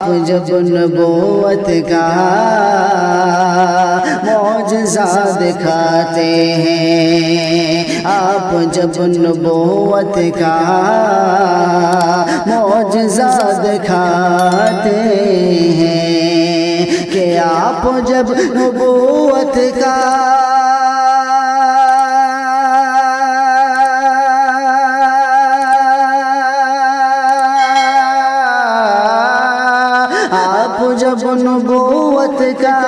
جب نبوت کا معجزہ دکھاتے ہیں، آپ جب نبوت کا معجزہ دکھاتے ہیں کہ آپ جب نبوت کا جب نبوت کا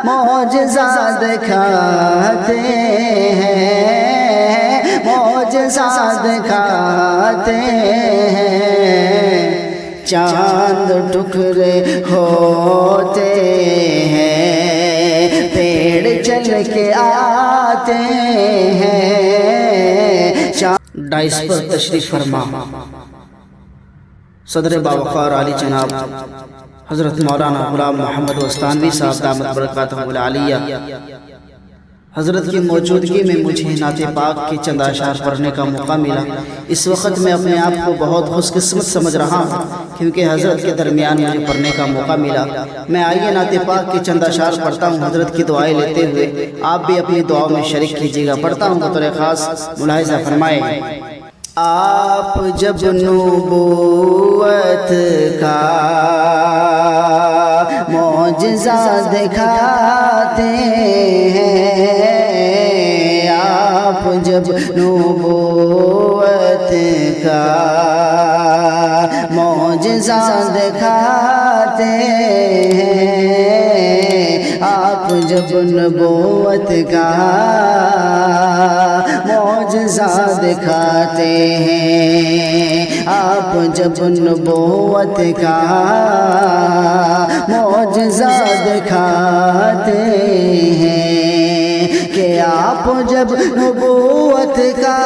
معجزہ دکھاتے ہیں، معجزہ دکھاتے ہیں، چاند ٹکڑے ہوتے ہیں، پیڑ چل کے آتے ہیں۔ ڈائس پر تشریف فرما صدر باوقار عالی جناب حضرت مولانا غلام محمد وستانوی صاحب دامت برکاتہ العالیہ حضرت کی موجودگی میں مجھے نعت پاک کے چند اشعار پڑھنے کا موقع ملا۔ اس وقت میں اپنے آپ کو بہت خوش قسمت سمجھ رہا ہوں کیونکہ حضرت کے درمیان مجھے پڑھنے کا موقع ملا۔ میں آئیے نعت پاک کے چند اشعار پڑھتا ہوں حضرت کی دعائیں لیتے ہوئے، آپ بھی اپنی دعاؤں میں شریک کیجیے گا۔ پڑھتا ہوں بطور خاص ملاحظہ فرمائیں۔ آپ جب نبوت کا معجزہ دکھاتے ہیں، آپ جب نبوت کا معجزہ دکھاتے ہیں، آپ جب نبوت کا معجزہ دکھاتے ہیں، آپ جب نبوت کا معجزہ دکھاتے ہیں کہ آپ جب نبوت کا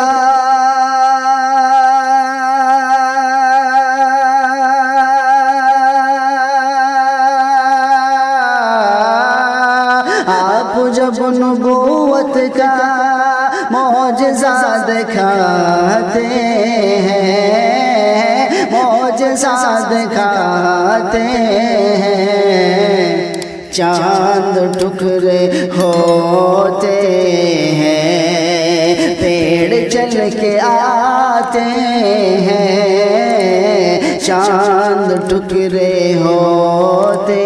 جب نبوت کا معجزہ دکھاتے ہیں، معجزہ دکھاتے ہیں، چاند ٹکڑے ہوتے ہیں، پیڑ چل کے آتے ہیں، چاند ٹکڑے ہوتے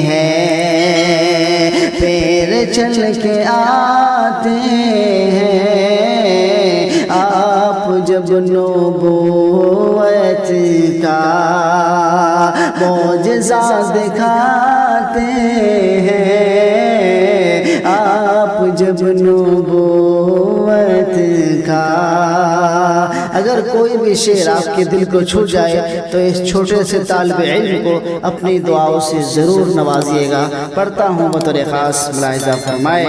ہیں، پیر چل کے آتے ہیں، آپ جب نبوت کا معجزہ دکھاتے ہیں، آپ جب نبوت کا۔ اگر کوئی بھی شعر آپ کے دل کو چھو جائے تو اس چھوٹے سے طالب علم کو اپنی دعاؤں سے ضرور نوازیے گا۔ پڑھتا ہوں بطور خاص ملاحظہ فرمائے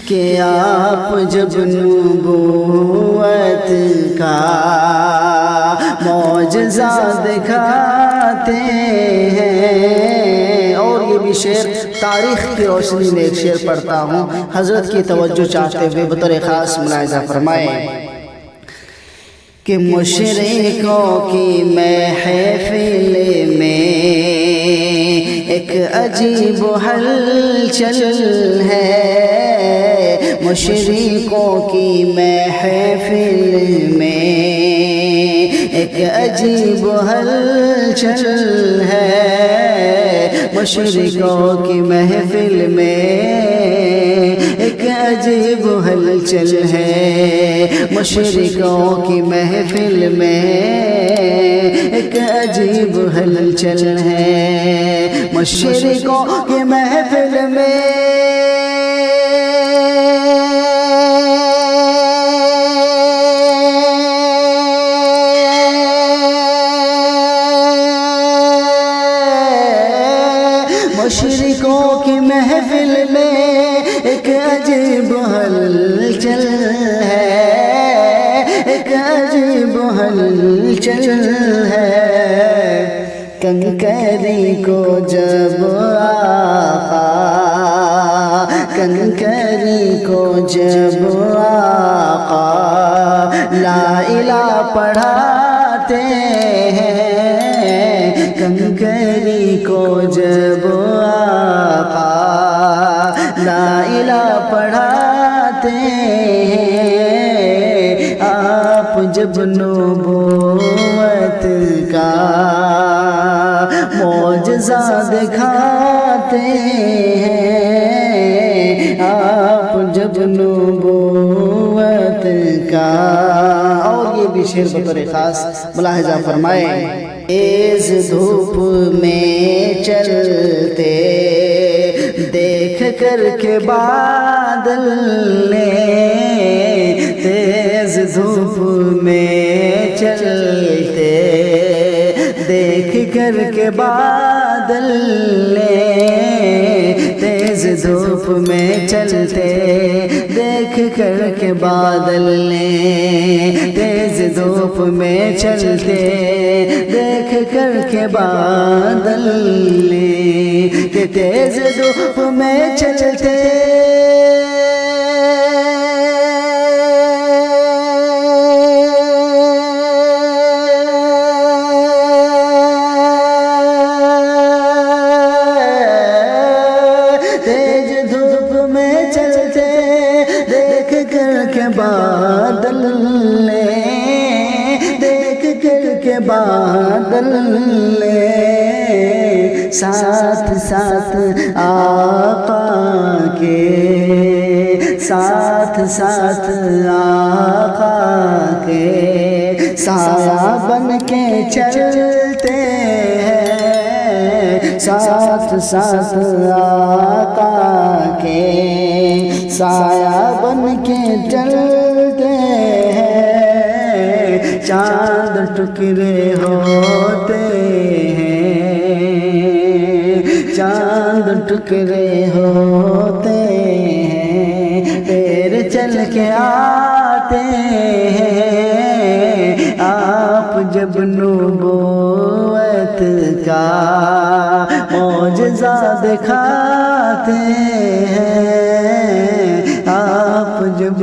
کہ آپ جب نبوت کا معجزہ دکھاتے ہیں۔ اور یہ بھی شعر تاریخ کی روشنی میں ایک شعر پڑھتا ہوں، حضرت کی توجہ چاہتے ہوئے بطور خاص ملاحظہ فرمائے کہ مشرکوں کی محفل میں ایک عجیب ہلچل ہے، مشرکوں کی محفل میں ایک عجیب ہلچل ہے، مشرکوں کی محفل میں ایک عجیب ہلچل ہے، مشرکوں کی محفل میں ایک عجیب ہلچل ہے، مشرکوں کی محفل میں مشرکوں کی محفل میں ایک عجیب ہلچل ہے، ایک عجیب ہلچل ہے، کنکری کو جب آقا، کنکری کو جب آقا لا الہ پڑھاتے ہیں، کنکری کو جب آقا لا الہ پڑھاتے ہیں، آپ جب نبوت کا معجزہ دکھاتے ہیں، آپ جب نبوت کا۔ اور یہ بھی شعر بطور خاص ملاحظہ فرمائیں، تیز دھوپ میں چلتے دیکھ کر کے بادل نے، تیز دھوپ میں چلتے دیکھ کر کے بادل نے، تیز دھوپ میں چلتے دیکھ کر کے بادل نے، تیز دھوپ میں چلتے دیکھ کر کے بادل نے، کہ تیز دھوپ میں چلتے بادل نے، دیکھ کر کے بادل نے، ساتھ ساتھ آقا کے، ساتھ ساتھ آقا کے سایہ بن کے چلتے ہیں، ساتھ ساتھ آقا کے سایہ بن کے چلتے ہیں، چاند ٹکڑے ہوتے ہیں، چاند ٹکڑے ہوتے ہیں، پھر چل کے آتے ہیں، آپ جب نبوت کا معجزہ دکھاتے ہیں، آپ جب